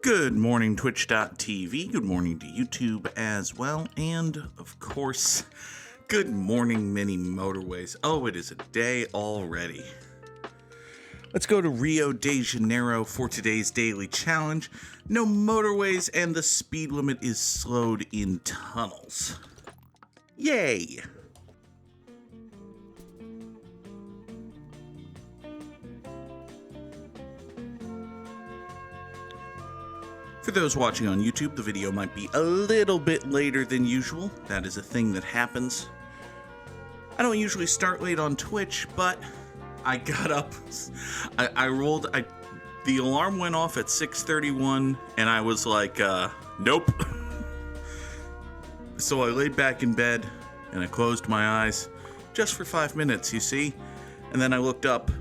Good morning, Twitch.tv. Good morning to YouTube as well. And, of course, good morning, mini Motorways. Oh, it is a day already. Let's go to Rio de Janeiro for today's daily challenge. No motorways and the speed limit is slowed in tunnels. Yay! For those watching on YouTube, the video might be a little bit later than usual. That is a thing that happens. I don't usually start late on Twitch, but I got up. The alarm went off at 6:31, and I was like, nope. So I laid back in bed, and I closed my eyes, just for 5 minutes, you see? And then I looked up,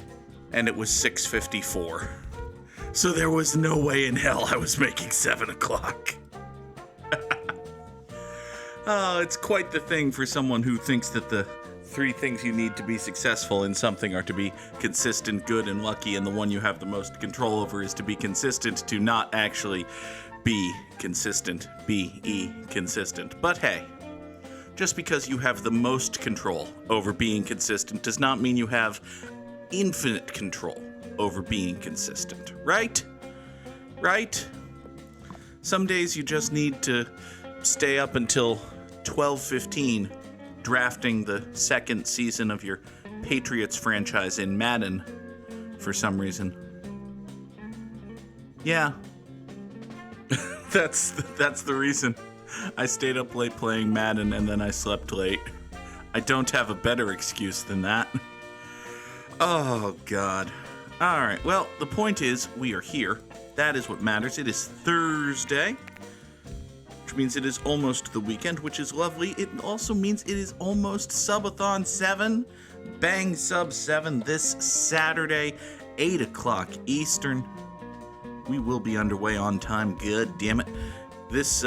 and it was 6:54. So there was no way in hell I was making 7 o'clock. Oh, it's quite the thing for someone who thinks that the 3 things you need to be successful in something are to be consistent, good, and lucky, and the one you have the most control over is to be consistent, to not actually be consistent, be consistent. But hey, just because you have the most control over being consistent does not mean you have infinite control over being consistent, right? Right? Some days you just need to stay up until 12:15 drafting the second season of your Patriots franchise in Madden for some reason. Yeah. That's the reason. I stayed up late playing Madden and then I slept late. I don't have a better excuse than that. Oh, God. Alright, well, the point is, we are here. That is what matters. It is Thursday, which means it is almost the weekend, which is lovely. It also means it is almost Subathon 7. Bang Sub 7 this Saturday, 8 o'clock Eastern. We will be underway on time, god damn it. This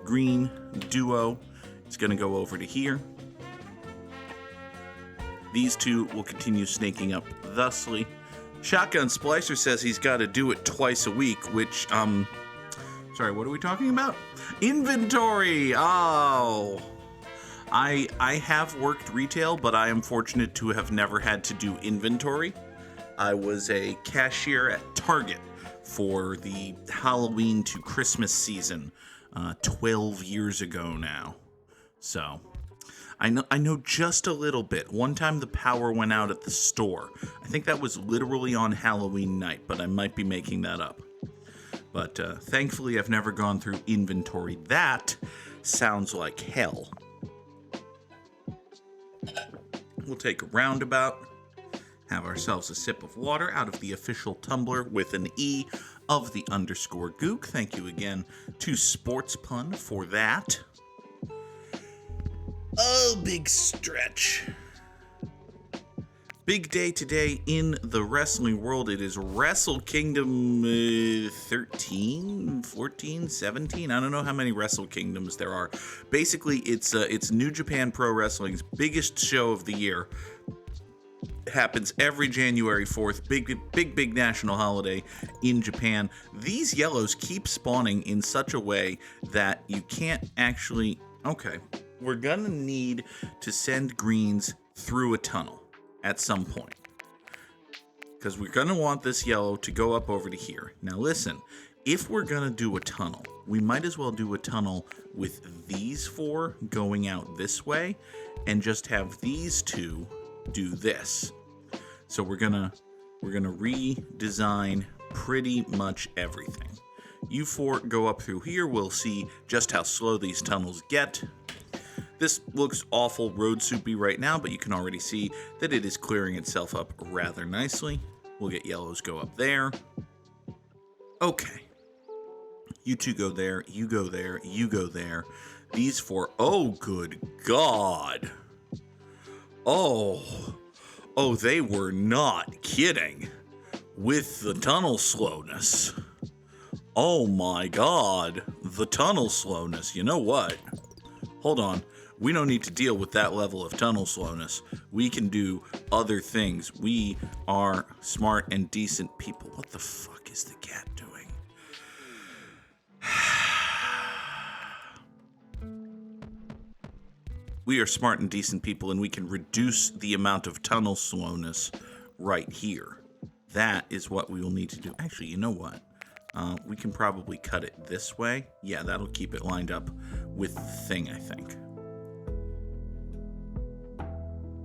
green duo is going to go over to here. These two will continue snaking up thusly. Shotgun Splicer says he's got to do it twice a week, which, sorry, what are we talking about? Inventory! Oh! I have worked retail, but I am fortunate to have never had to do inventory. I was a cashier at Target for the Halloween to Christmas season 12 years ago now. So I know just a little bit. One time the power went out at the store. I think that was literally on Halloween night, but I might be making that up. But thankfully I've never gone through inventory. That sounds like hell. We'll take a roundabout, have ourselves a sip of water out of the official tumbler with an E of the _Goog. Thank you again to Sports Pun for that. Oh, big stretch. Big day today in the wrestling world. It is Wrestle Kingdom 13, 14, 17. I don't know how many Wrestle Kingdoms there are. Basically, it's New Japan Pro Wrestling's biggest show of the year. It happens every January 4th. Big national holiday in Japan. These yellows keep spawning in such a way that you can't actually... Okay. We're gonna need to send greens through a tunnel at some point, because we're gonna want this yellow to go up over to here. Now listen, if we're gonna do a tunnel, we might as well do a tunnel with these 4 going out this way and just have these 2 do this. So we're gonna redesign pretty much everything. You 4 go up through here. We'll see just how slow these tunnels get. This looks awful road soupy right now, but you can already see that it is clearing itself up rather nicely. We'll get yellows go up there. Okay. You 2 go there, you go there, you go there. These 4, oh good God. Oh, they were not kidding with the tunnel slowness. Oh my God, the tunnel slowness. You know what? Hold on. We don't need to deal with that level of tunnel slowness. We can do other things. We are smart and decent people. What the fuck is the cat doing? We are smart and decent people, and we can reduce the amount of tunnel slowness right here. That is what we will need to do. Actually, you know what? We can probably cut it this way. Yeah, that'll keep it lined up with the thing, I think.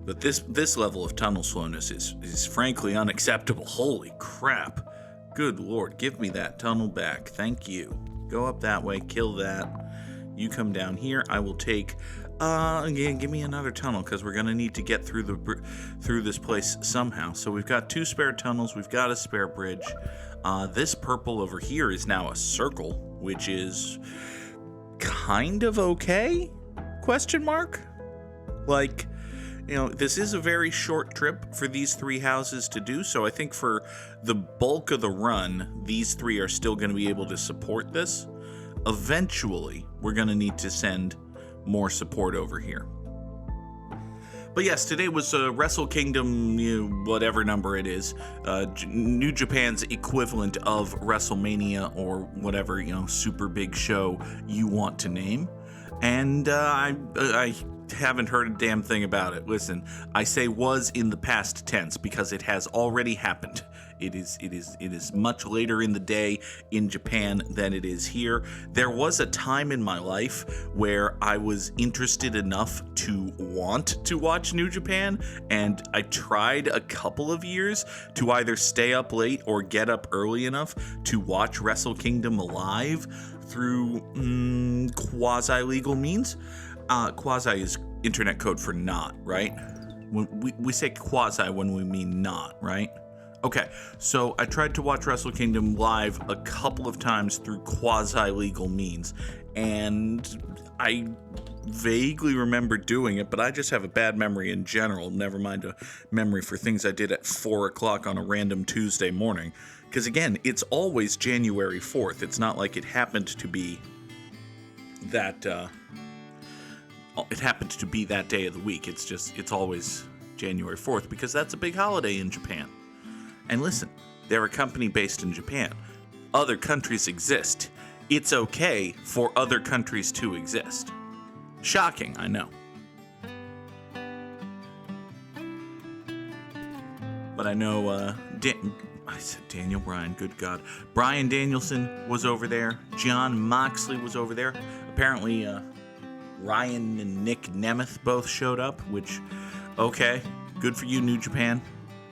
But this level of tunnel slowness is frankly unacceptable. Holy crap. Good Lord, give me that tunnel back. Thank you. Go up that way, kill that. You come down here. I will take... again, give me another tunnel, because we're going to need to get through this place somehow. So we've got 2 spare tunnels. We've got a spare bridge. This purple over here is now a circle, which is kind of okay? Question mark? Like, you know, this is a very short trip for these 3 houses to do, so I think for the bulk of the run, these 3 are still going to be able to support this. Eventually, we're going to need to send more support over here. But yes, today was Wrestle Kingdom, whatever number it is, New Japan's equivalent of WrestleMania or whatever, super big show you want to name. And I haven't heard a damn thing about it. Listen, I say was in the past tense because it has already happened. It is much later in the day in Japan than it is here. There was a time in my life where I was interested enough to want to watch New Japan, and I tried a couple of years to either stay up late or get up early enough to watch Wrestle Kingdom live through quasi-legal means. Quasi is internet code for not, right? We say quasi when we mean not, right? Okay, so I tried to watch Wrestle Kingdom live a couple of times through quasi-legal means, and I vaguely remember doing it, but I just have a bad memory in general, never mind a memory for things I did at 4 o'clock on a random Tuesday morning. Because again, it's always January 4th. It's not like it happened to be that, that day of the week. It's always January 4th, because that's a big holiday in Japan. And listen, they're a company based in Japan. Other countries exist. It's okay for other countries to exist. Shocking, I know. But I know, I said Daniel Bryan, good God. Bryan Danielson was over there. Jon Moxley was over there. Apparently, Ryan and Nick Nemeth both showed up, which, okay, good for you, New Japan.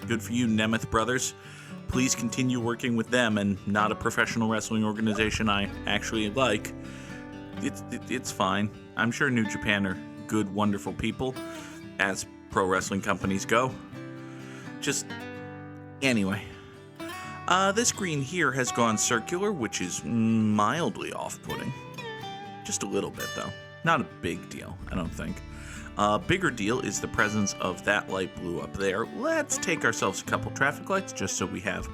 Good for you, Nemeth brothers. Please continue working with them and not a professional wrestling organization I actually like. It's fine. I'm sure New Japan are good, wonderful people, as pro wrestling companies go. Just, anyway. This green here has gone circular, which is mildly off-putting. Just a little bit, though. Not a big deal, I don't think. Bigger deal is the presence of that light blue up there. Let's take ourselves a couple traffic lights just so we have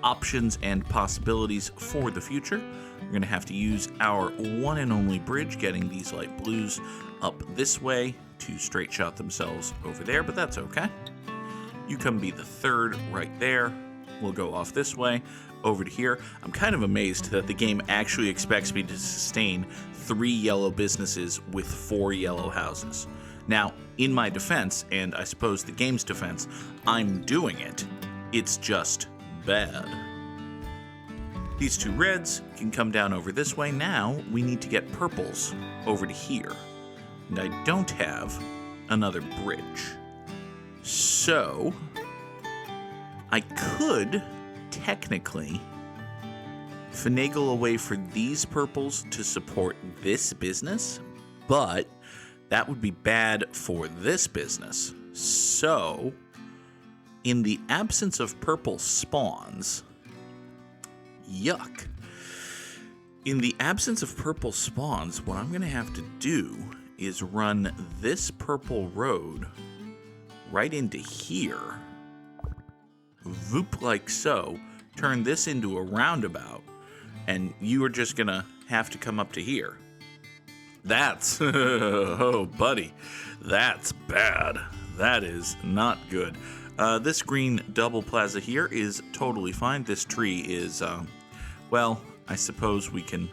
options and possibilities for the future. We're going to have to use our one and only bridge, getting these light blues up this way to straight shot themselves over there, but that's okay. You come be the third right there. We'll go off this way over to here. I'm kind of amazed that the game actually expects me to sustain 3 yellow businesses with 4 yellow houses. Now, in my defense, and I suppose the game's defense, I'm doing it. It's just bad. These 2 reds can come down over this way. Now, we need to get purples over to here. And I don't have another bridge. So, I could, technically, finagle a way for these purples to support this business, but that would be bad for this business. So, in the absence of purple spawns, yuck. In the absence of purple spawns, what I'm going to have to do is run this purple road right into here. Voop like so. Turn this into a roundabout. And you are just going to have to come up to here. That's, oh buddy, that's bad. That is not good. This green double plaza here is totally fine. This tree is, well, I suppose we can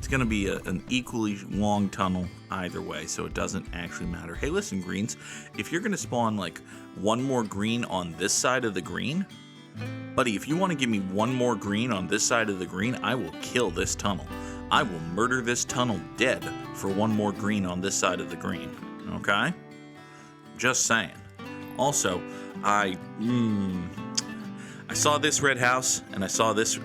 It's going to be an equally long tunnel either way, so it doesn't actually matter. Hey, listen, greens, if you're going to spawn like one more green on this side of the green, buddy, if you want to give me one more green on this side of the green, I will kill this tunnel. I will murder this tunnel dead for one more green on this side of the green. Okay? Just saying. Also, I saw this red house, and I saw this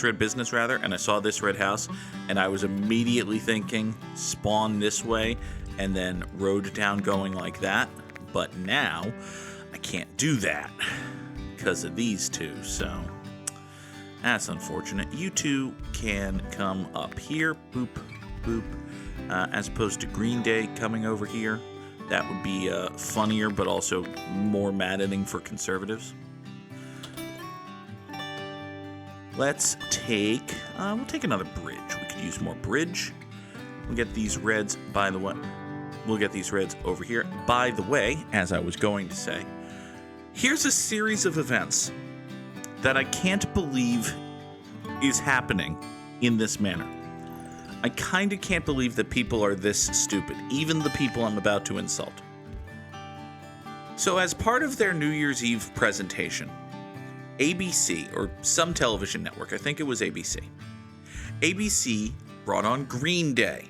red business, rather, and I saw this red house, and I was immediately thinking, spawn this way, and then road down going like that. But now, I can't do that because of these two, so that's unfortunate. You two can come up here, boop, boop, as opposed to Green Day coming over here. That would be funnier, but also more maddening for conservatives. Let's take, we'll take another bridge. We could use more bridge. We'll get these reds, by the way. We'll get these reds over here. By the way, as I was going to say, here's a series of events that I can't believe is happening in this manner. I kind of can't believe that people are this stupid, even the people I'm about to insult. So as part of their New Year's Eve presentation, ABC, or some television network, I think it was ABC, ABC brought on Green Day.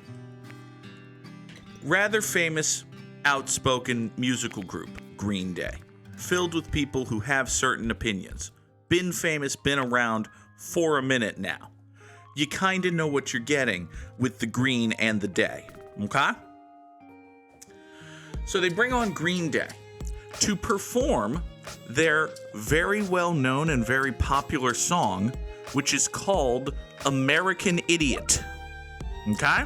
Rather famous, outspoken musical group, Green Day, filled with people who have certain opinions. Been famous, been around for a minute now. You kind of know what you're getting with the green and the day, okay? So they bring on Green Day to perform their very well-known and very popular song, which is called American Idiot, okay?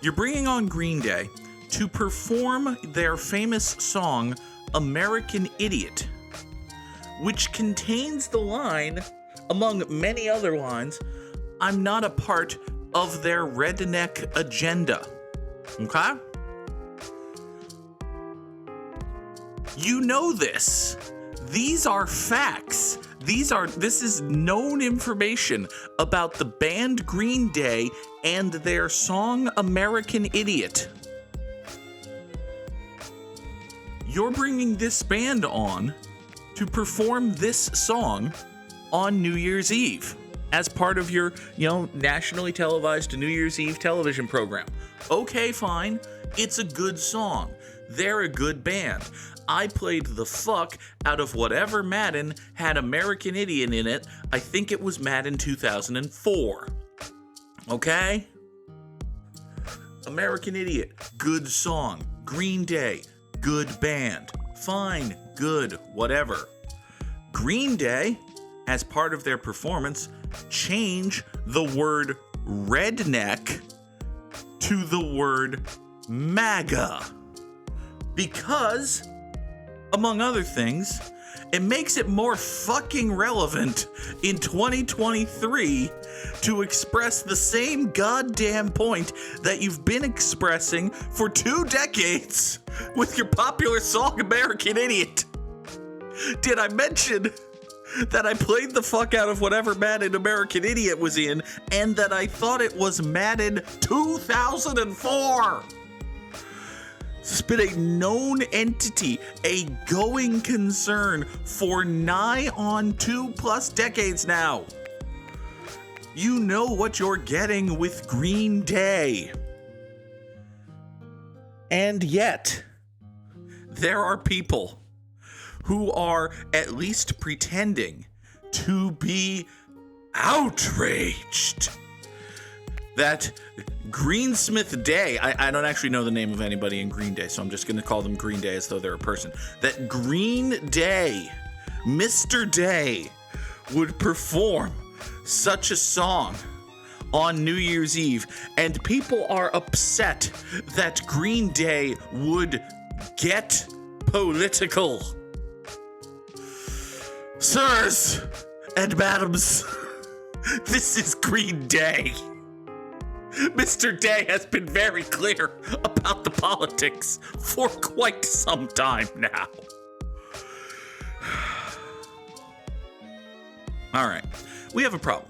You're bringing on Green Day to perform their famous song, American Idiot, which contains the line, among many other lines, I'm not a part of their redneck agenda. Okay? You know this. These are facts. This is known information about the band Green Day and their song American Idiot. You're bringing this band on to perform this song on New Year's Eve as part of your, nationally televised New Year's Eve television program. Okay, fine. It's a good song. They're a good band. I played the fuck out of whatever Madden had American Idiot in it. I think it was Madden 2004. Okay? American Idiot, good song. Green Day, good band. Fine, good, whatever. Green Day, as part of their performance, change the word redneck to the word MAGA. Because, among other things, it makes it more fucking relevant in 2023 to express the same goddamn point that you've been expressing for 2 decades with your popular song American Idiot. Did I mention that I played the fuck out of whatever Madden American Idiot was in, and that I thought it was Madden 2004? It's been a known entity, a going concern for nigh on 2+ decades now. You know what you're getting with Green Day. And yet, there are people who are at least pretending to be outraged that Greensmith Day, I don't actually know the name of anybody in Green Day, so I'm just going to call them Green Day as though they're a person, that Green Day, Mr. Day, would perform such a song on New Year's Eve, and people are upset that Green Day would get political. Sirs and madams, this is Green Day. Mr. Day has been very clear about the politics for quite some time now. All right, we have a problem.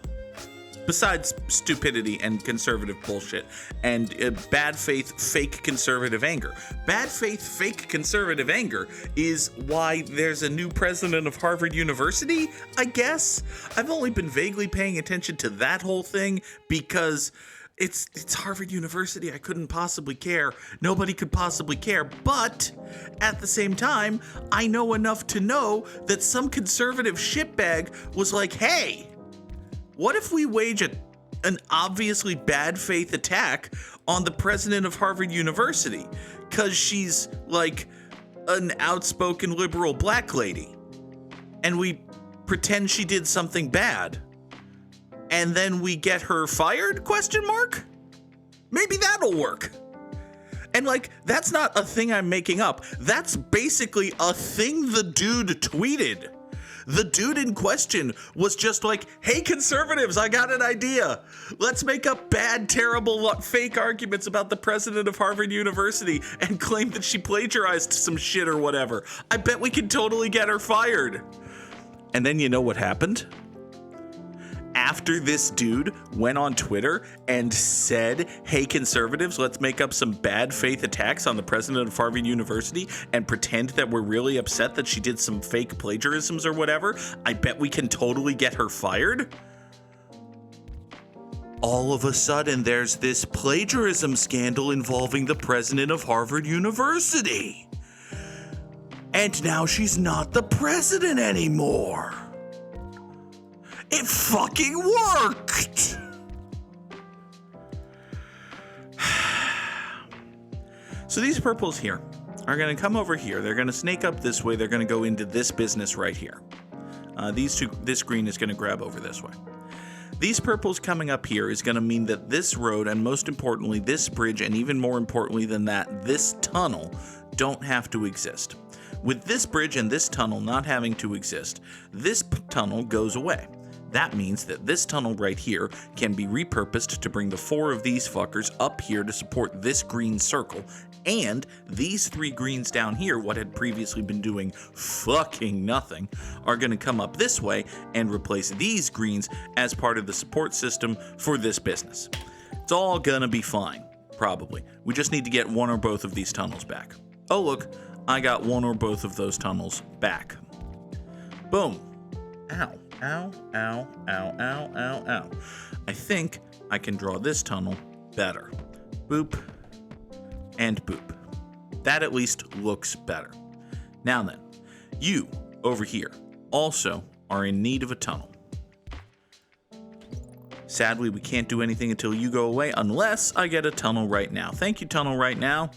besides stupidity and conservative bullshit and bad faith, fake conservative anger. Bad faith, fake conservative anger is why there's a new president of Harvard University, I guess. I've only been vaguely paying attention to that whole thing because it's Harvard University. I couldn't possibly care. Nobody could possibly care. But at the same time, I know enough to know that some conservative shitbag was like, hey, what if we wage an obviously bad faith attack on the president of Harvard University? Because she's like an outspoken liberal black lady. And we pretend she did something bad. And then we get her fired? ? Maybe that'll work. And like, that's not a thing I'm making up. That's basically a thing the dude tweeted. The dude in question was just like, hey, conservatives, I got an idea. Let's make up bad, terrible, fake arguments about the president of Harvard University and claim that she plagiarized some shit or whatever. I bet we can totally get her fired. And then you know what happened? After this dude went on Twitter and said, hey, conservatives, let's make up some bad faith attacks on the president of Harvard University and pretend that we're really upset that she did some fake plagiarisms or whatever, I bet we can totally get her fired. All of a sudden, there's this plagiarism scandal involving the president of Harvard University. And now she's not the president anymore. It fucking worked! So these purples here are going to come over here. They're going to snake up this way. They're going to go into this business right here. This green is going to grab over this way. These purples coming up here is going to mean that this road, and most importantly, this bridge, and even more importantly than that, this tunnel, don't have to exist. With this bridge and this tunnel not having to exist, this tunnel goes away. That means that this tunnel right here can be repurposed to bring the 4 of these fuckers up here to support this green circle, and these 3 greens down here, what had previously been doing fucking nothing, are going to come up this way and replace these greens as part of the support system for this business. It's all gonna be fine, probably. We just need to get one or both of these tunnels back. Oh look, I got one or both of those tunnels back. Boom. Ow. Ow, ow, ow, ow, ow, ow. I think I can draw this tunnel better. Boop and boop. That at least looks better. Now then, you over here also are in need of a tunnel. Sadly, we can't do anything until you go away unless I get a tunnel right now. Thank you, tunnel right now.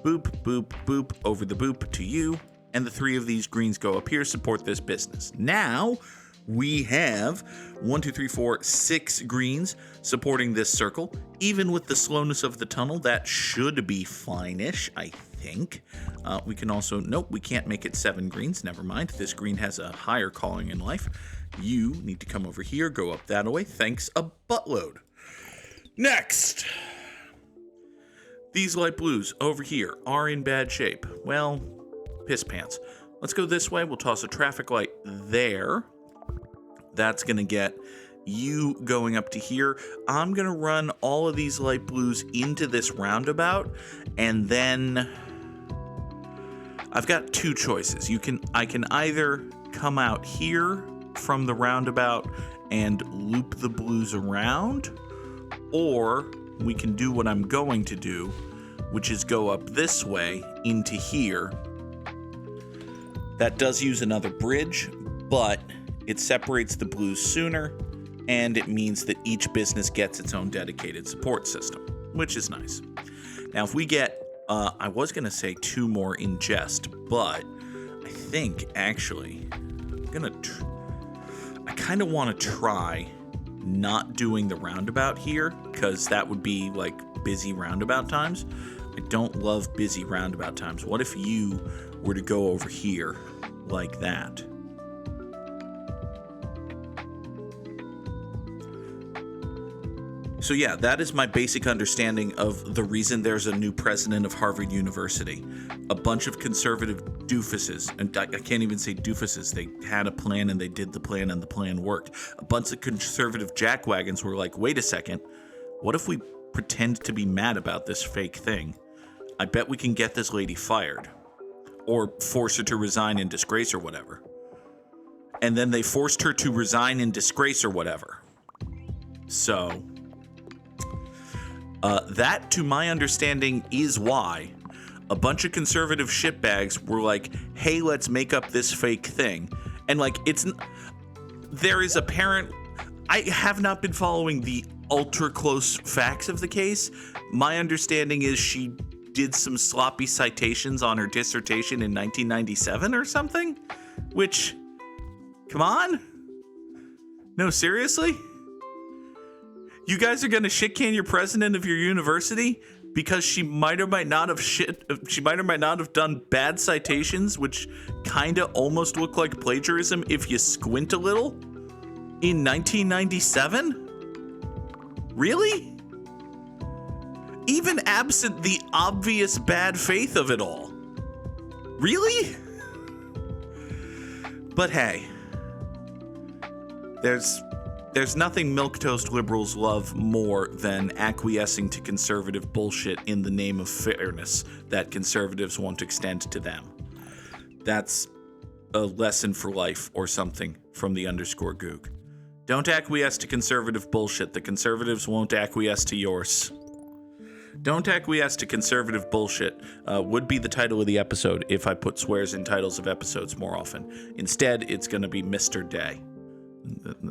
Boop, boop, boop, over the boop to you. And the 3 of these greens go up here, support this business. Now, we have 1, 2, 3, 4, 6 greens supporting this circle. Even with the slowness of the tunnel, that should be fine-ish, I think. We can also, nope, we can't make it 7 greens. Never mind. This green has a higher calling in life. You need to come over here, go up that way. Thanks a buttload. Next. These light blues over here are in bad shape. Well, piss pants. Let's go this way. We'll toss a traffic light there. That's going to get you going up to here. I'm going to run all of these light blues into this roundabout, and then I've got 2 choices. I can either come out here from the roundabout and loop the blues around, or we can do what I'm going to do, which is go up this way into here. That does use another bridge, but it separates the blues sooner, and it means that each business gets its own dedicated support system, which is nice. Now, if we get, I was going to say 2 more in jest, but I think, actually, I kind of want to try not doing the roundabout here, because that would be, like, busy roundabout times. I don't love busy roundabout times. What if you were to go over here like that? So yeah, that is my basic understanding of the reason there's a new president of Harvard University. A bunch of conservative doofuses, and I can't even say doofuses, they had a plan and they did the plan and the plan worked. A bunch of conservative jackwagons were like, wait a second, what if we pretend to be mad about this fake thing? I bet we can get this lady fired. Or force her to resign in disgrace or whatever. And then they forced her to resign in disgrace or whatever. So... that, to my understanding, is why a bunch of conservative shitbags were like, hey, let's make up this fake thing. And, like, there is apparent... I have not been following the ultra-close facts of the case. My understanding is she did some sloppy citations on her dissertation in 1997 or something? Which, come on? No, seriously? You guys are gonna shit can your president of your university because she might or might not have done bad citations, which kinda almost look like plagiarism if you squint a little, in 1997? Really? Even absent the obvious bad faith of it all. Really? But hey, there's nothing milquetoast liberals love more than acquiescing to conservative bullshit in the name of fairness that conservatives won't extend to them. That's a lesson for life or something from the _Goog. Don't acquiesce to conservative bullshit. The conservatives won't acquiesce to yours. Don't acquiesce to conservative bullshit would be the title of the episode if I put swears in titles of episodes more often. Instead, it's going to be Mr. Day.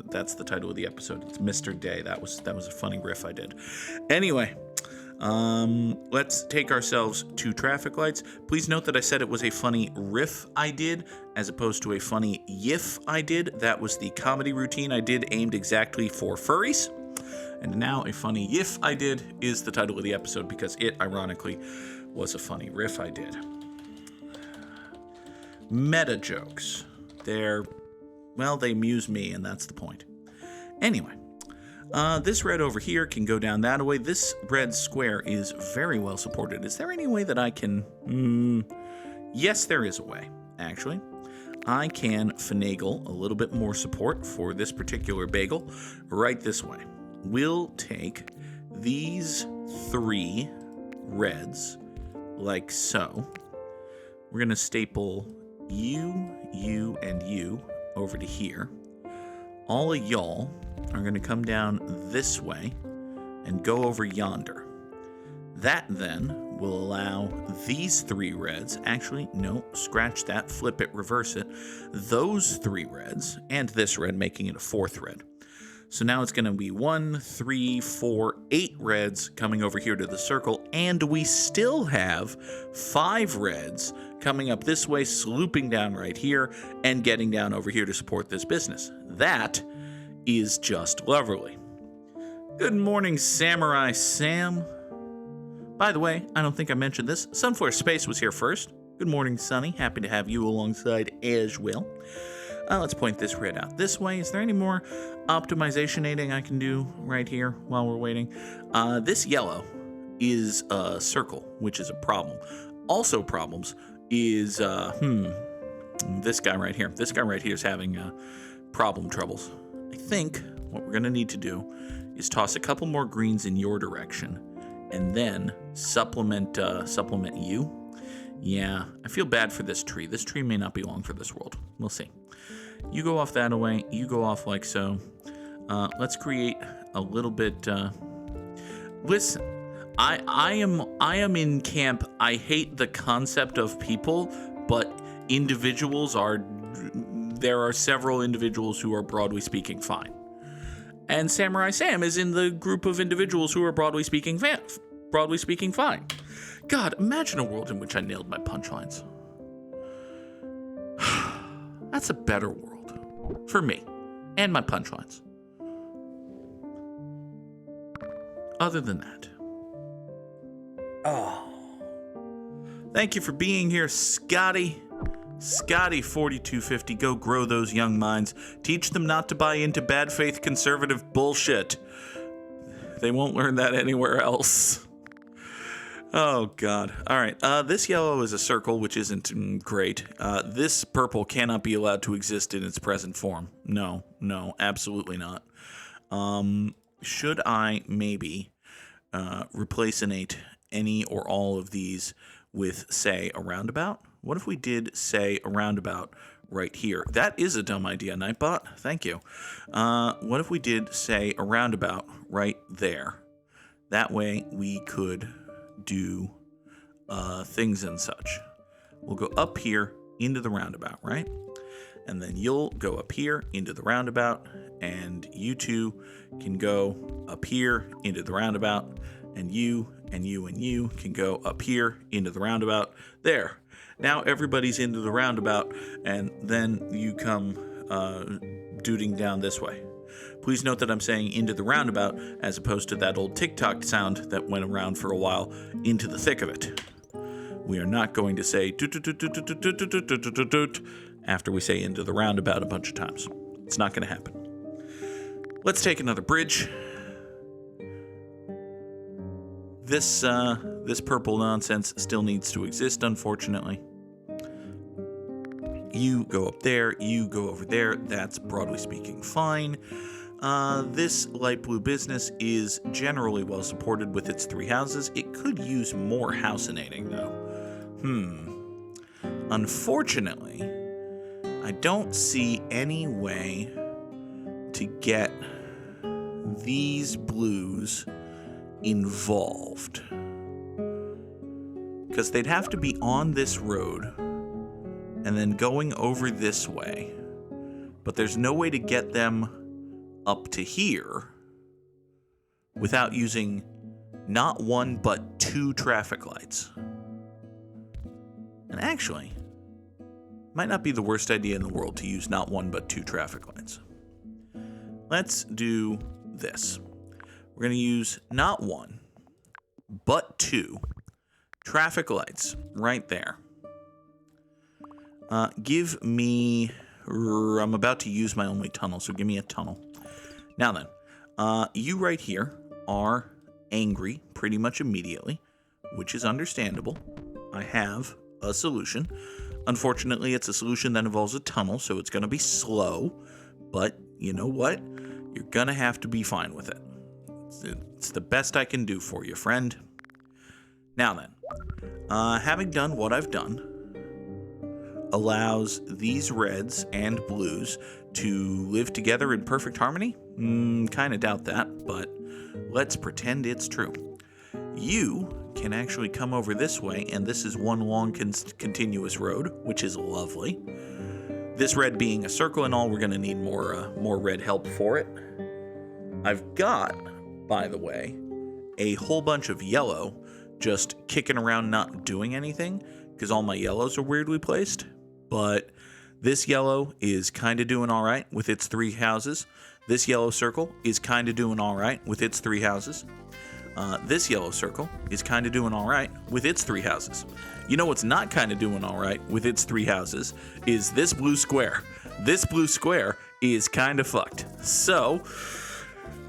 That's the title of the episode. It's Mr. Day. That was a funny riff I did. Anyway, let's take ourselves to traffic lights. Please note that I said it was a funny riff I did as opposed to a funny yiff I did. That was the comedy routine I did aimed exactly for furries. And now a funny yiff I did is the title of the episode because it, ironically, was a funny riff I did. Meta jokes. They amuse me, and that's the point. Anyway, this red over here can go down that way. This red square is very well supported. Is there any way that I can... Yes, there is a way, actually. I can finagle a little bit more support for this particular bagel right this way. We'll take these 3 reds, like so. We're going to staple you, you, and you over to here. All of y'all are going to come down this way and go over yonder. That then will allow these 3 reds, actually, no, scratch that, flip it, reverse it, those 3 reds, and this red, making it a 4th red. So now it's going to be 1, 3, 4, 8 reds coming over here to the circle, and we still have 5 reds coming up this way, slooping down right here, and getting down over here to support this business. That is just lovely. Good morning, Samurai Sam. By the way, I don't think I mentioned this. Sunflare Space was here first. Good morning, Sunny. Happy to have you alongside as well. Let's point this red out this way. Is there any more optimizationating I can do right here while we're waiting? This yellow is a circle, which is a problem. Also problems is, this guy right here. This guy right here is having problem troubles. I think what we're going to need to do is toss a couple more greens in your direction and then supplement you. Yeah, I feel bad for this tree. This tree may not be long for this world. We'll see. You go off that way. You go off like so. Let's create a little bit. Listen, I am in camp. I hate the concept of people, but individuals are. There are several individuals who are broadly speaking fine, and Samurai Sam is in the group of individuals who are broadly speaking fine. God, imagine a world in which I nailed my punchlines. That's a better world for me and my punchlines. Other than that, thank you for being here, Scotty. Scotty 4250, go grow those young minds. Teach them not to buy into bad faith conservative bullshit. They won't learn that anywhere else. Oh, God. All right. This yellow is a circle, which isn't great. This purple cannot be allowed to exist in its present form. No, absolutely not. Should I maybe replace any or all of these with, say, a roundabout? What if we did, say, a roundabout right here? That is a dumb idea, Nightbot. Thank you. What if we did, say, a roundabout right there? That way we could do things and such. We'll go up here into the roundabout, right? And then you'll go up here into the roundabout, and you two can go up here into the roundabout, and you and you and you can go up here into the roundabout. There. Now everybody's into the roundabout, and then you come duding down this way. Please note that I'm saying into the roundabout as opposed to that old TikTok sound that went around for a while, into the thick of it. We are not going to say after we say into the roundabout a bunch of times. It's not going to happen. Let's take another bridge. This purple nonsense still needs to exist, unfortunately. You go up there, you go over there. That's, broadly speaking, fine. This light blue business is generally well supported with its 3 houses. It could use more housinating, though. Unfortunately, I don't see any way to get these blues involved, because they'd have to be on this road and then going over this way, but there's no way to get them up to here without using not 1 but 2 traffic lights. And actually, might not be the worst idea in the world to use not 1 but 2 traffic lights. Let's do this. We're going to use not 1, but 2 traffic lights right there. Give me... I'm about to use my only tunnel, so give me a tunnel. Now then, you right here are angry pretty much immediately, which is understandable. I have a solution. Unfortunately, it's a solution that involves a tunnel, so it's going to be slow. But you know what? You're going to have to be fine with it. It's the best I can do for you, friend. Now then, having done what I've done, allows these reds and blues to live together in perfect harmony? Kind of doubt that, but let's pretend it's true. You can actually come over this way, and this is one long continuous road, which is lovely. This red being a circle and all, we're going to need more red help for it. I've got, by the way, a whole bunch of yellow just kicking around not doing anything because all my yellows are weirdly placed. But this yellow is kind of doing all right with its 3 houses. This yellow circle is kind of doing all right with its 3 houses. This yellow circle is kind of doing all right with its 3 houses. You know what's not kind of doing all right with its 3 houses is this blue square. This blue square is kind of fucked. So,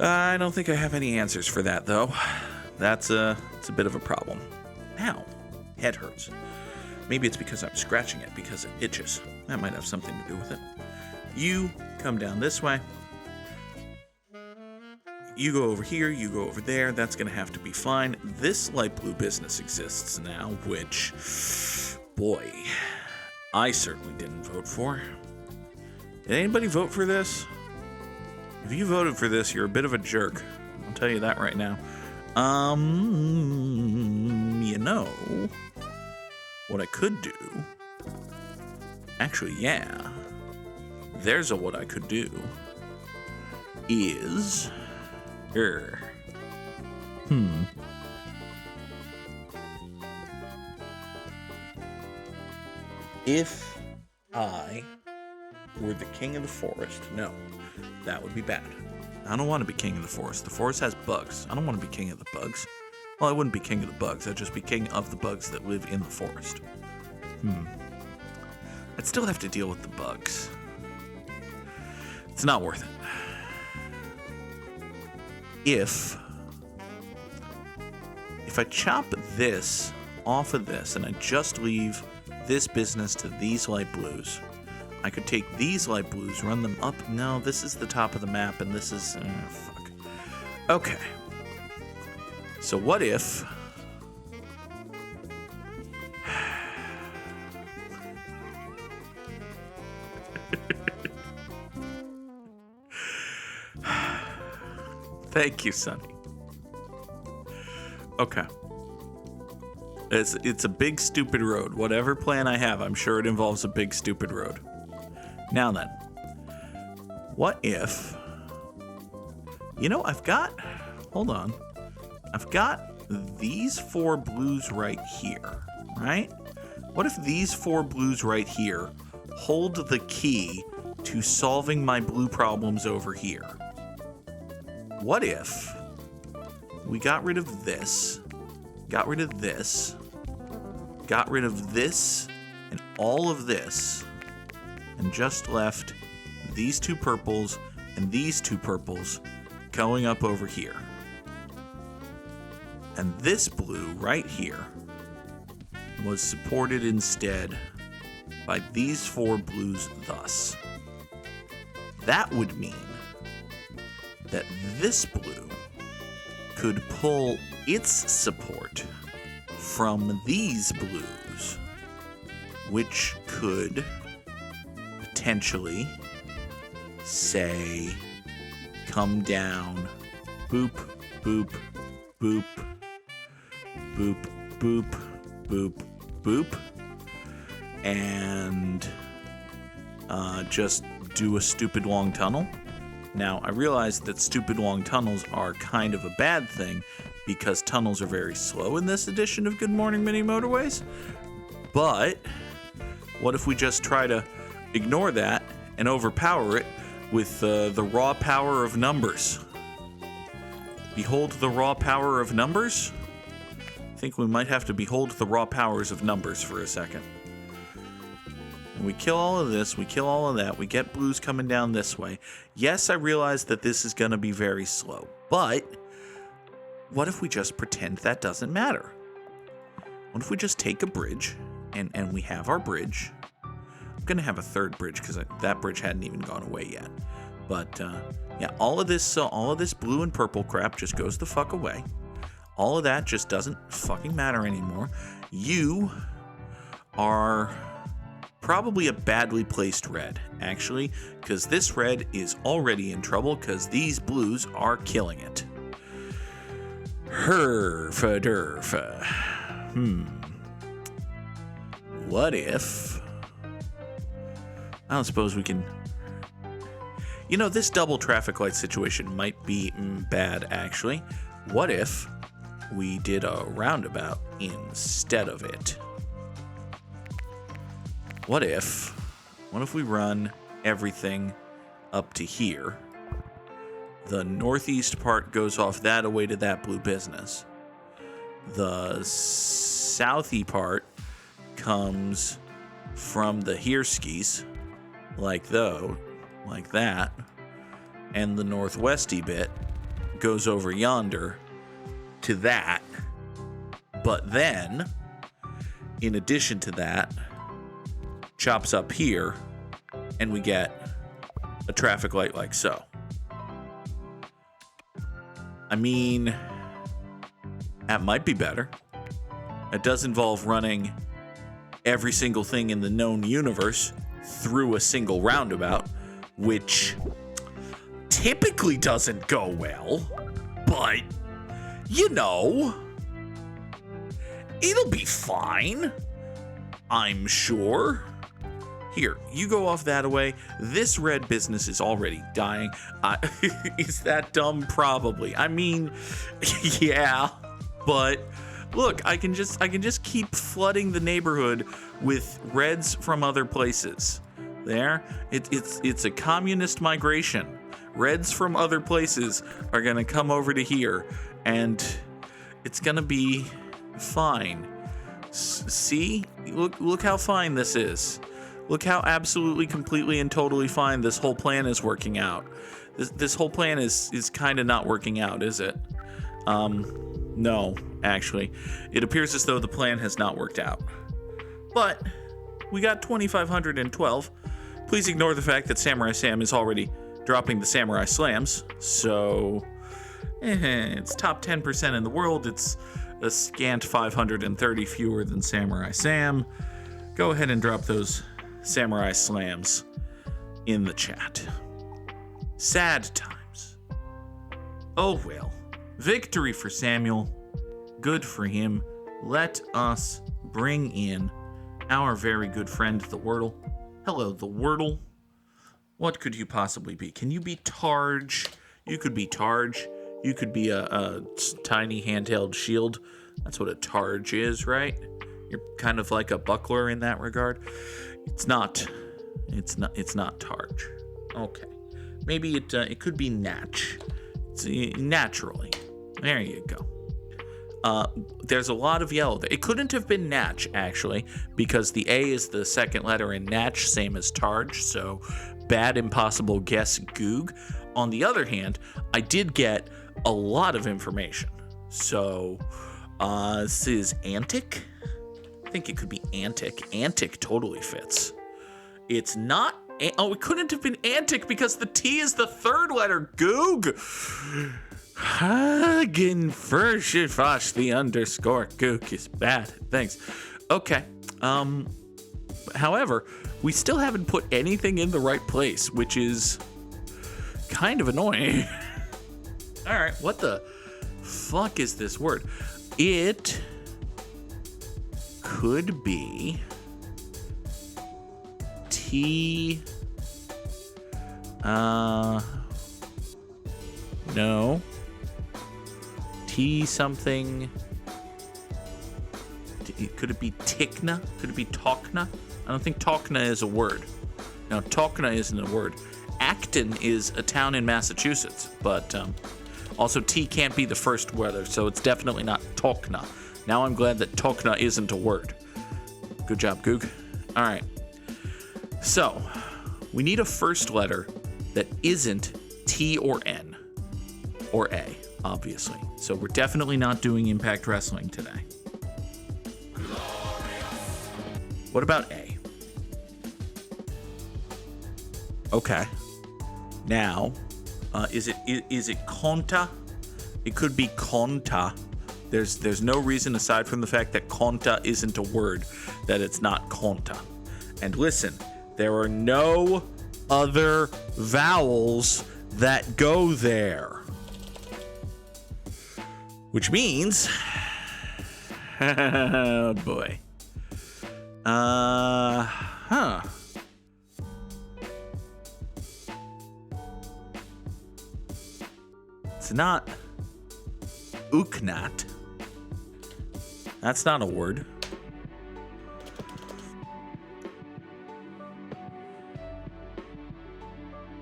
I don't think I have any answers for that, though. It's a bit of a problem. Ow, head hurts. Maybe it's because I'm scratching it because it itches. That might have something to do with it. You come down this way. You go over here, you go over there. That's going to have to be fine. This light blue business exists now, which, boy, I certainly didn't vote for. Did anybody vote for this? If you voted for this, you're a bit of a jerk. I'll tell you that right now. You know, what I could do... Actually, yeah. There's what I could do. Is... If I were the king of the forest, no, that would be bad. I don't want to be king of the forest. The forest has bugs. I don't want to be king of the bugs. Well, I wouldn't be king of the bugs. I'd just be king of the bugs that live in the forest. I'd still have to deal with the bugs. It's not worth it. If if I chop this off of this and I just leave this business to these light blues, I could take these light blues, run them up. No, this is the top of the map, and this is... fuck. Okay. So what if... Thank you, Sonny. Okay. It's a big, stupid road. Whatever plan I have, I'm sure it involves a big, stupid road. Now then, what if... You know, hold on. I've got these 4 blues right here, right? What if these 4 blues right here hold the key to solving my blue problems over here? What if we got rid of this, got rid of this, got rid of this, and all of this, and just left these 2 purples and these 2 purples going up over here. And this blue right here was supported instead by these 4 blues thus. That would mean that this blue could pull its support from these blues, which could potentially, say, come down, boop, boop, boop, boop, boop, boop, boop, and just do a stupid long tunnel. Now, I realize that stupid long tunnels are kind of a bad thing because tunnels are very slow in this edition of Good Morning Mini Motorways. But what if we just try to ignore that and overpower it with the raw power of numbers? Behold the raw power of numbers? I think we might have to behold the raw powers of numbers for a second. We kill all of this, we kill all of that, we get blues coming down this way. Yes, I realize that this is going to be very slow, but what if we just pretend that doesn't matter? What if we just take a bridge, and we have our bridge? I'm going to have a third bridge because that bridge hadn't even gone away yet. But, yeah, all of this blue and purple crap just goes the fuck away. All of that just doesn't fucking matter anymore. You are... probably a badly placed red, actually, because this red is already in trouble because these blues are killing it. Herfa-derfa. What if... I don't suppose we can... You know, this double traffic light situation might be bad, actually. What if we did a roundabout instead of it? What if we run everything up to here? The northeast part goes off that away to that blue business. The southy part comes from the Heerskis, like that. And the northwesty bit goes over yonder to that. But then, in addition to that, chops up here, and we get a traffic light like so. I mean, that might be better. It does involve running every single thing in the known universe through a single roundabout, which typically doesn't go well, but, you know, it'll be fine, I'm sure. Here, you go off that away. This red business is already dying. Is that dumb? Probably. I mean, yeah, but look, I can just keep flooding the neighborhood with reds from other places. There, it's a communist migration. Reds from other places are gonna come over to here, and it's gonna be fine. See, look how fine this is. Look how absolutely, completely, and totally fine this whole plan is working out. This whole plan is kind of not working out, is it? No, actually. It appears as though the plan has not worked out. But we got 2,512. Please ignore the fact that Samurai Sam is already dropping the Samurai Slams. So, it's top 10% in the world. It's a scant 530 fewer than Samurai Sam. Go ahead and drop those Samurai Slams in the chat. Sad times. Oh well. Victory for Samuel. Good for him. Let us bring in our very good friend, the Wordle. Hello, the Wordle. What could you possibly be? Can you be Targe? You could be Targe. You could be a tiny handheld shield. That's what a Targe is, right? You're kind of like a buckler in that regard. It's not Targe. Okay. Maybe it could be Natch. It's naturally. There you go. There's a lot of yellow there. It couldn't have been Natch, actually, because the A is the second letter in Natch, same as Targe, so bad impossible guess Goog. On the other hand, I did get a lot of information. So, this is Antic? I think it could be Antic. Antic totally fits. It's not... Oh, it couldn't have been Antic because the T is the third letter. Goog! Hagen Verschifash, the underscore Goog is bad. Thanks. Okay. However, we still haven't put anything in the right place, which is kind of annoying. All right, what the fuck is this word? It could be T. No. T something. Could it be Tikna? Could it be Tokna? I don't think Tokna is a word. No, Tokna isn't a word. Acton is a town in Massachusetts, but also T can't be the first letter, so it's definitely not Tokna. Now I'm glad that Tokna isn't a word. Good job, Goog. All right. So, we need a first letter that isn't T or N. Or A, obviously. So we're definitely not doing Impact Wrestling today. What about A? Okay. Now, is it Conta? It could be Conta. There's no reason aside from the fact that Conta isn't a word that it's not Conta. And listen, there are no other vowels that go there. Which means, oh boy. It's not Uknat. That's not a word.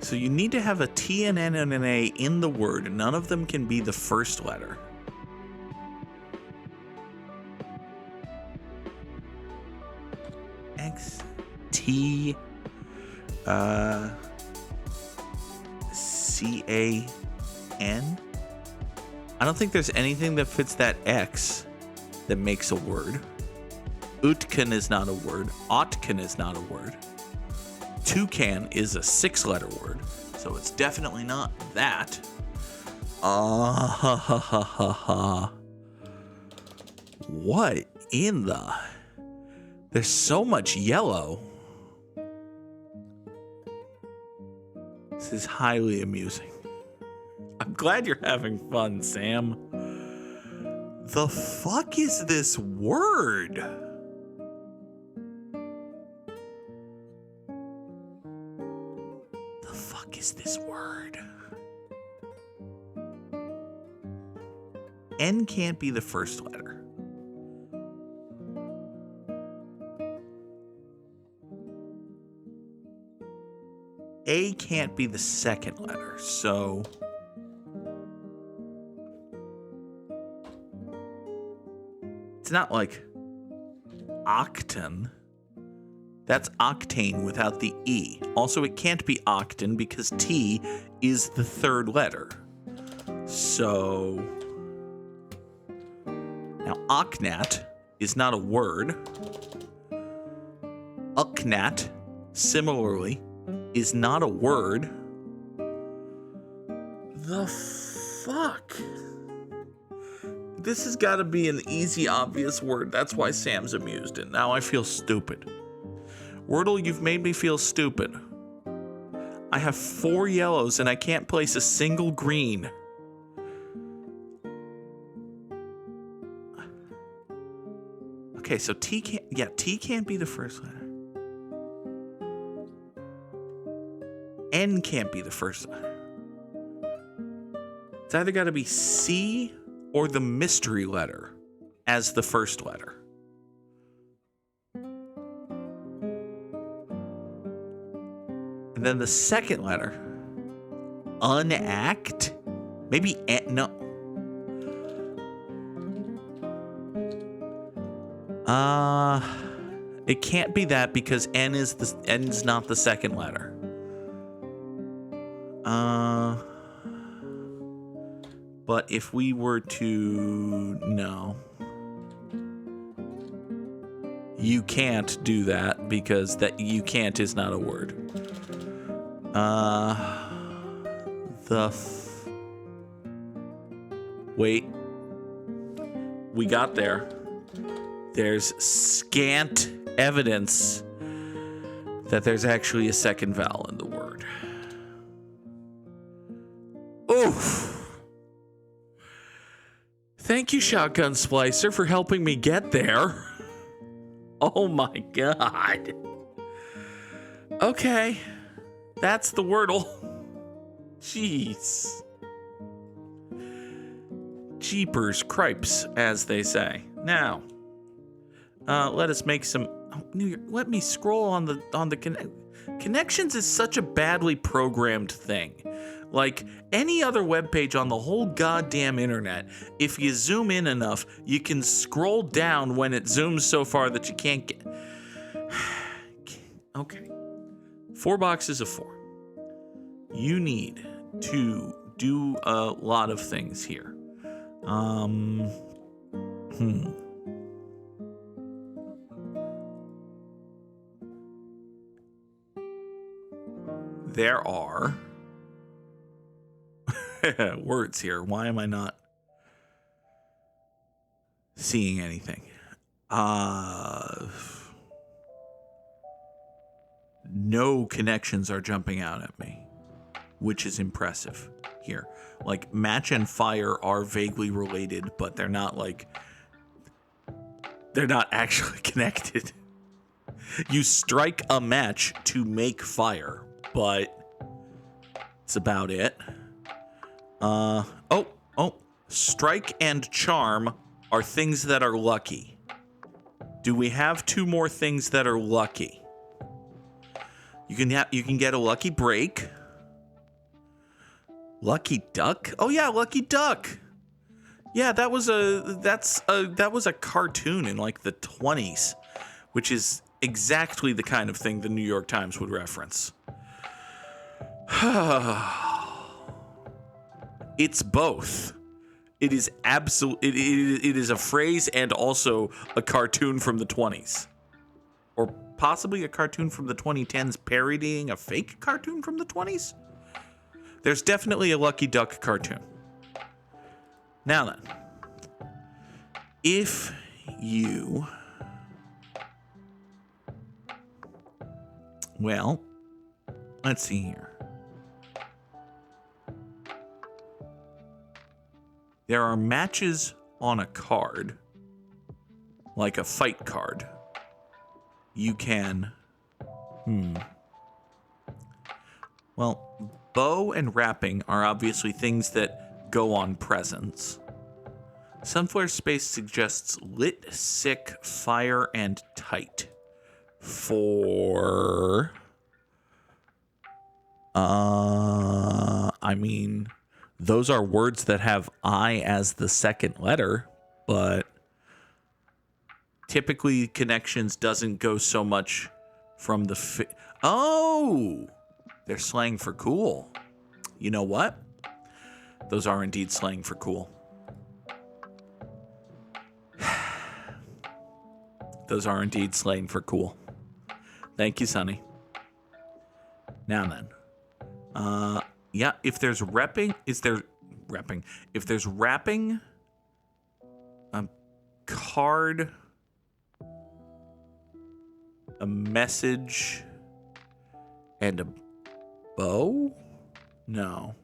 So you need to have a T, an N, and an A in the word. None of them can be the first letter. X, T, C, A, N. I don't think there's anything that fits that X that makes a word. Utkan is not a word. Otkan is not a word. Toucan is a 6-letter word, so it's definitely not that. What in the... There's so much yellow. This is highly amusing. I'm glad you're having fun, Sam. The fuck is this word? The fuck is this word? N can't be the first letter. A can't be the second letter, so... It's not like octane. That's octane without the E. Also, it can't be octane because T is the third letter. So... Now, Aknat is not a word. Uknat, similarly, is not a word. The fuck? This has got to be an easy, obvious word. That's why Sam's amused, and now I feel stupid. Wordle, you've made me feel stupid. I have 4 yellows, and I can't place a single green. Okay, so T can't be the first letter. N can't be the first letter. It's either got to be C or the mystery letter as the first letter. And then the second letter, unact? Maybe no. It can't be that because N's not the second letter. But if we were to no. You can't do that because that you can't is not a word. Wait. We got there. There's scant evidence that there's actually a second vowel in the word. Oof. Thank you, Shotgun Splicer, for helping me get there. Oh my god. Okay. That's the Wordle. Jeez. Jeepers cripes, as they say. Now, let us make some. Oh, New York. Let me scroll on the connections is such a badly programmed thing. Like any other web page on the whole goddamn internet, if you zoom in enough, you can scroll down when it zooms so far that you can't get. Okay. 4 boxes of 4. You need to do a lot of things here. There are words here. Why am I not seeing anything? No connections are jumping out at me, which is impressive here. Like, match and fire are vaguely related, but they're not actually connected. You strike a match to make fire, but it's about it. Strike and charm are things that are lucky. Do we have 2 more things that are lucky? You can get a lucky break. Lucky duck? Oh yeah, lucky duck. Yeah, that was a cartoon in like the 20s, which is exactly the kind of thing the New York Times would reference. It's both. It is it is a phrase and also a cartoon from the 20s. Or possibly a cartoon from the 2010s parodying a fake cartoon from the 20s? There's definitely a Lucky Duck cartoon. Now then, if you... Well, let's see here. There are matches on a card, like a fight card. You can... Well, bow and wrapping are obviously things that go on presents. Sunflare Space suggests lit, sick, fire, and tight. For... I mean... Those are words that have I as the second letter, but typically connections doesn't go so much from the... Oh! They're slang for cool. You know what? Those are indeed slang for cool. those are indeed slang for cool. Thank you, Sonny. Now then. Yeah, if there's repping, if there's wrapping a card, a message, and a bow? No.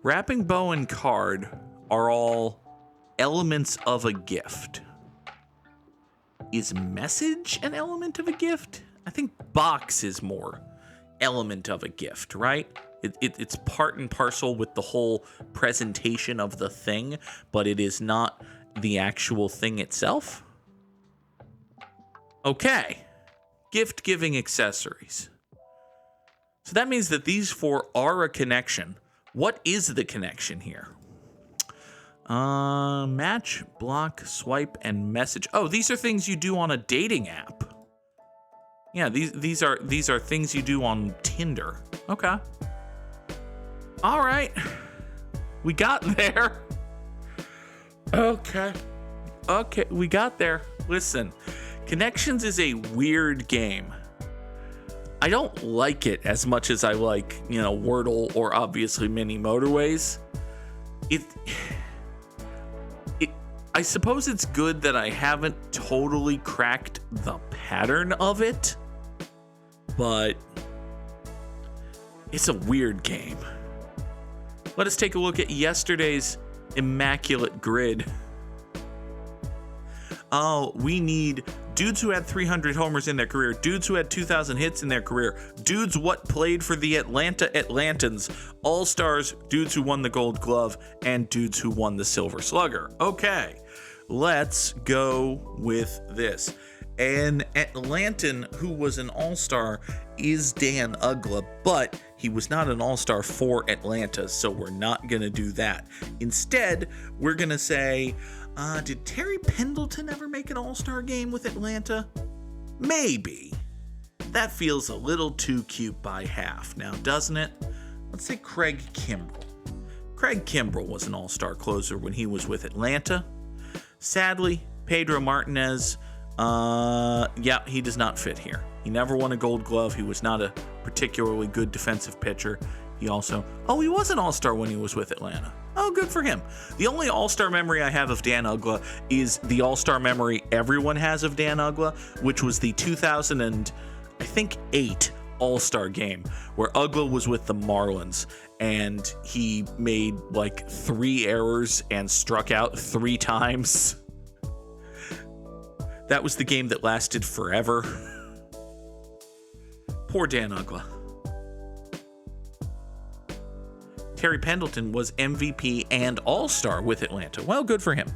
Wrapping, bow, and card are all elements of a gift. Is message an element of a gift? I think box is more element of a gift, right? It's part and parcel with the whole presentation of the thing, but it is not the actual thing itself. Okay. Gift-giving accessories. So that means that these four are a connection. What is the connection here? Match, block, swipe, and message. Oh, these are things you do on a dating app. Yeah, these are things you do on Tinder. Okay. All right. We got there. Okay, we got there. Listen, Connections is a weird game. I don't like it as much as I like, Wordle or obviously mini Motorways. I suppose it's good that I haven't totally cracked the pattern of it, but it's a weird game. Let us take a look at yesterday's immaculate grid. Oh, we need dudes who had 300 homers in their career, dudes who had 2,000 hits in their career, dudes what played for the Atlanta Atlantans, all-stars, dudes who won the Gold Glove, and dudes who won the Silver Slugger. Okay, let's go with this. An Atlantan who was an all-star is Dan Uggla, but he was not an all-star for Atlanta, so we're not going to do that. Instead, we're going to say, did Terry Pendleton ever make an all-star game with Atlanta? Maybe. That feels a little too cute by half now, doesn't it? Let's say Craig Kimbrell. Craig Kimbrell was an all-star closer when he was with Atlanta. Sadly, Pedro Martinez, he does not fit here. He never won a Gold Glove. He was not a particularly good defensive pitcher. He was an all-star when he was with Atlanta. Oh, good for him. The only all-star memory I have of Dan Uggla is the all-star memory everyone has of Dan Uggla, which was the 2008 all-star game where Uggla was with the Marlins and he made like 3 errors and struck out 3 times. That was the game that lasted forever. Poor Dan Uggla. Terry Pendleton was MVP and All-Star with Atlanta. Well, good for him.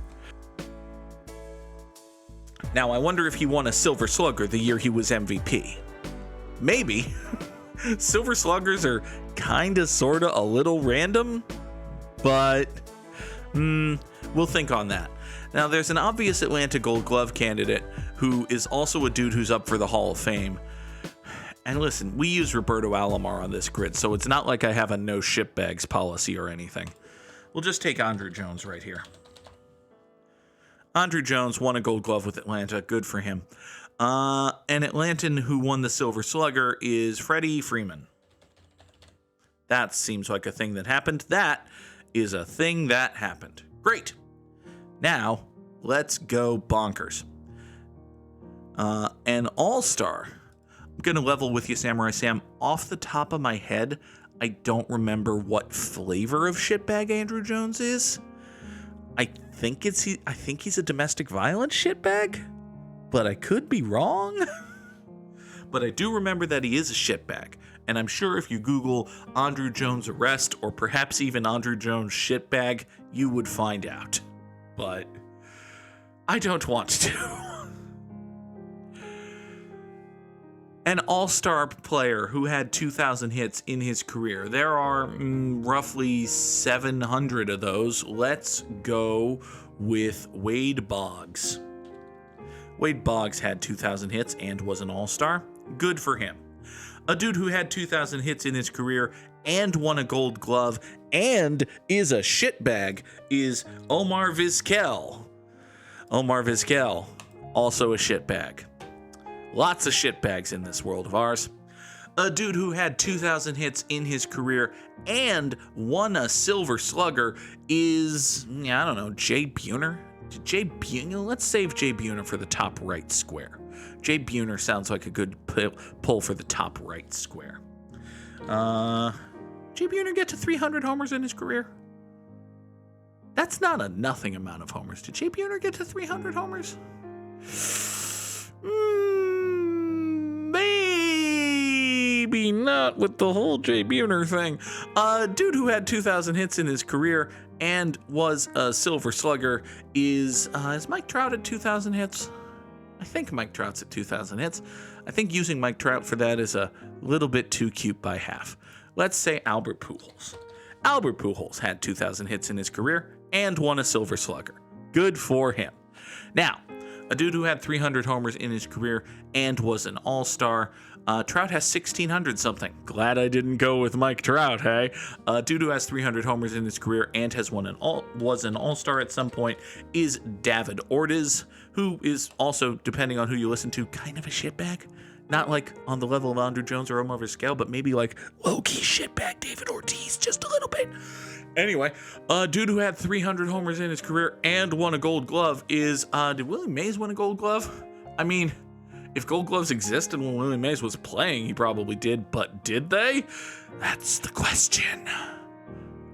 Now, I wonder if he won a Silver Slugger the year he was MVP. Maybe. Silver Sluggers are kinda, sorta, a little random, but we'll think on that. Now, there's an obvious Atlanta Gold Glove candidate who is also a dude who's up for the Hall of Fame. And listen, we use Roberto Alomar on this grid, so it's not like I have a no ship bags policy or anything. We'll just take Andruw Jones right here. Andruw Jones won a Gold Glove with Atlanta. Good for him. An Atlantan who won the Silver Slugger is Freddie Freeman. That seems like a thing that happened. That is a thing that happened. Great. Now, let's go bonkers. An all-star. I'm going to level with you, Samurai Sam. Off the top of my head, I don't remember what flavor of shitbag Andruw Jones is. I think he's a domestic violence shitbag, but I could be wrong. But I do remember that he is a shitbag, and I'm sure if you Google Andruw Jones arrest or perhaps even Andruw Jones shitbag, you would find out. But I don't want to. An all-star player who had 2,000 hits in his career. There are roughly 700 of those. Let's go with Wade Boggs. Wade Boggs had 2,000 hits and was an all-star. Good for him. A dude who had 2,000 hits in his career and won a Gold Glove and is a shitbag is Omar Vizquel. Omar Vizquel, also a shitbag. Lots of shitbags in this world of ours. A dude who had 2,000 hits in his career and won a Silver Slugger is, I don't know, Jay Buhner? Let's save Jay Buhner for the top right square. Jay Buhner sounds like a good pull for the top right square. Jay Buhner get to 300 homers in his career? That's not a nothing amount of homers. Did Jay Buhner get to 300 homers? Maybe not with the whole Jay Buhner thing. A dude who had 2,000 hits in his career and was a Silver Slugger is Mike Trout at 2,000 hits? I think Mike Trout's at 2,000 hits. I think using Mike Trout for that is a little bit too cute by half. Let's say Albert Pujols. Albert Pujols had 2,000 hits in his career and won a Silver Slugger. Good for him. Now, a dude who had 300 homers in his career and was an all-star. Trout has 1,600 something. Glad I didn't go with Mike Trout, hey? A dude who has 300 homers in his career and has was an all-star at some point is David Ortiz, who is also, depending on who you listen to, kind of a shitbag. Not like on the level of Andruw Jones or Omar Vizquel, but maybe like low-key shitbag David Ortiz, just a little bit. Anyway, a dude who had 300 homers in his career and won a Gold Glove is, did Willie Mays win a Gold Glove? I mean, if Gold Gloves existed when Willie Mays was playing, he probably did, but did they? That's the question.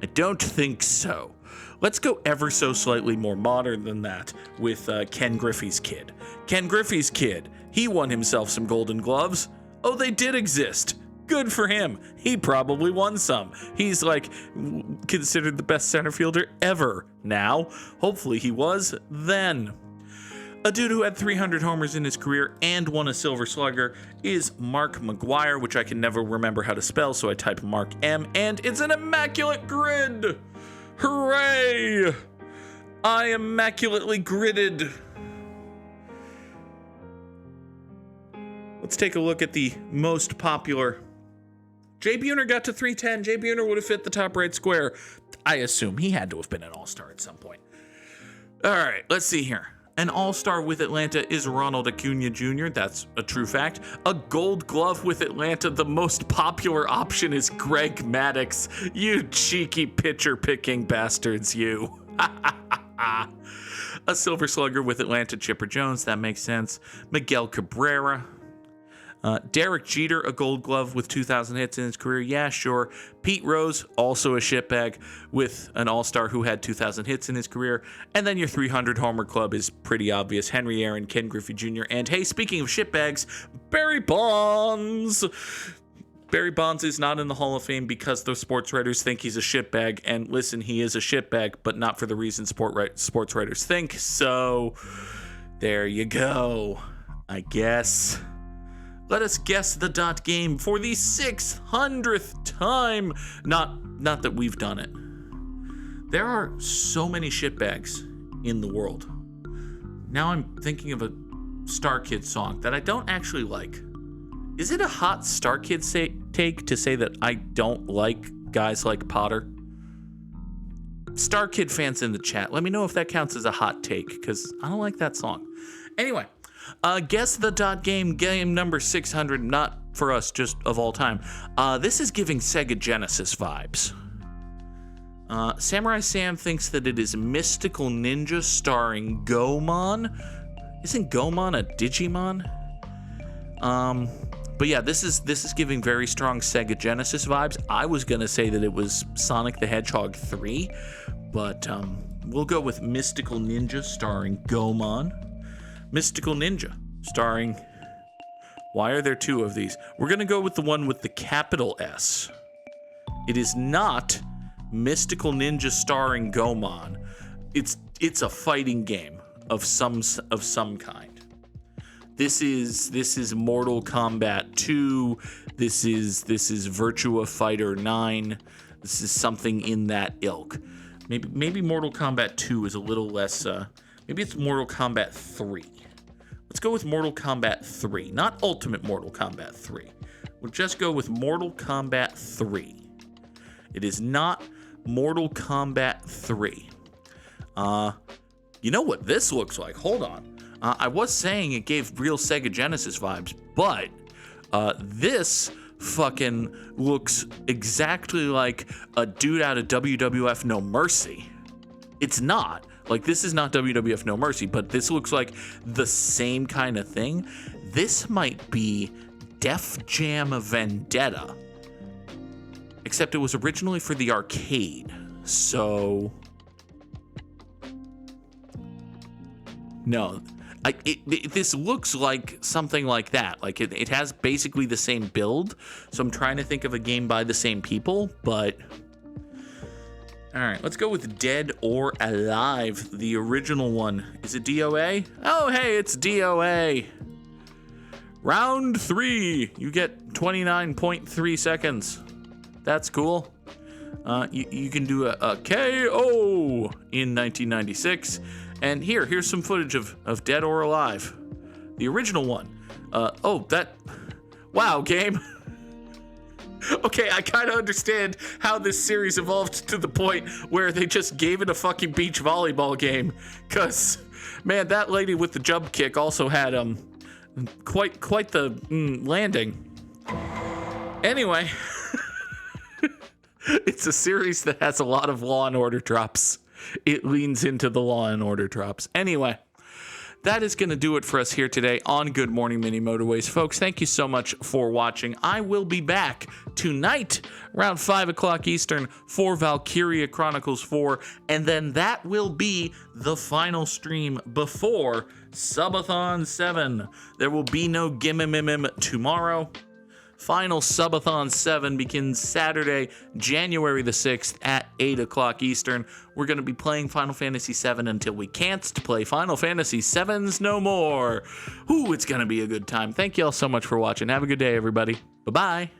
I don't think so. Let's go ever so slightly more modern than that with Ken Griffey's kid. Ken Griffey's kid, he won himself some Golden Gloves. Oh, they did exist. Good for him. He probably won some. He's like considered the best center fielder ever now. Hopefully he was then. A dude who had 300 homers in his career and won a Silver Slugger is Mark McGwire, which I can never remember how to spell, so I type Mark M, and it's an immaculate grid. Hooray! I immaculately gridded. Let's take a look at the most popular. Jay Buhner got to 310. Jay Buhner would have fit the top right square. I assume he had to have been an all-star at some point. All right, let's see here. An all-star with Atlanta is Ronald Acuna Jr. That's a true fact. A Gold Glove with Atlanta, the most popular option is Greg Maddux. You cheeky pitcher-picking bastards, you. A Silver Slugger with Atlanta, Chipper Jones. That makes sense. Miguel Cabrera. Derek Jeter, a Gold Glove with 2,000 hits in his career. Yeah, sure. Pete Rose, also a shitbag with an all-star who had 2,000 hits in his career. And then your 300 homer club is pretty obvious. Henry Aaron, Ken Griffey Jr. And hey, speaking of shitbags, Barry Bonds. Barry Bonds is not in the Hall of Fame because the sports writers think he's a shitbag. And listen, he is a shitbag, but not for the reason sports writers think. So there you go, I guess. Let us guess the dot game for the 600th time. Not that we've done it. There are so many shitbags in the world. Now I'm thinking of a Star Kid song that I don't actually like. Is it a hot Star Kid take to say that I don't like guys like Potter? Star Kid fans in the chat, let me know if that counts as a hot take, because I don't like that song. Anyway. Guess the dot game number 600, not for us, just of all time. This is giving Sega Genesis vibes. Samurai Sam thinks that it is Mystical Ninja starring Gomon. Isn't Gomon a Digimon? But yeah, this is giving very strong Sega Genesis vibes. I was gonna say that it was Sonic the Hedgehog 3, but we'll go with Mystical Ninja starring Gomon. Mystical Ninja, starring... Why are there two of these? We're going to go with the one with the capital S. It is not Mystical Ninja starring Gomon. It's a fighting game of some kind. This is Mortal Kombat 2. This is Virtua Fighter 9. This is something in that ilk. Maybe Mortal Kombat 2 is a little less... maybe it's Mortal Kombat 3. Let's go with Mortal Kombat 3, not Ultimate Mortal Kombat 3. We'll just go with Mortal Kombat 3. It is not Mortal Kombat 3. You know what this looks like? Hold on. I was saying it gave real Sega Genesis vibes, but this fucking looks exactly like a dude out of WWF No Mercy. It's not. Like, this is not WWF No Mercy, but this looks like the same kind of thing. This might be Def Jam Vendetta, except it was originally for the arcade. So, no. This looks like something like that. Like, it has basically the same build. So I'm trying to think of a game by the same people, but... All right, let's go with Dead or Alive, the original one. Is it DOA? Oh, hey, it's DOA. Round 3. You get 29.3 seconds. That's cool. You can do a KO in 1996. And here's some footage of Dead or Alive. The original one. Wow, game. Okay, I kind of understand how this series evolved to the point where they just gave it a fucking beach volleyball game. Cause, man, that lady with the jump kick also had quite the landing. Anyway, it's a series that has a lot of Law and Order drops. It leans into the Law and Order drops. Anyway, that is going to do it for us here today on Good Morning Mini Motorways. Folks, thank you so much for watching. I will be back tonight around 5 o'clock Eastern for Valkyria Chronicles 4, and then that will be the final stream before Subathon 7. There will be no Gimmimimim tomorrow. Final Subathon 7 begins Saturday, January the 6th at 8 o'clock Eastern. We're going to be playing Final Fantasy 7 until we can't play Final Fantasy 7s no more. Ooh, it's going to be a good time. Thank you all so much for watching. Have a good day, everybody. Bye-bye.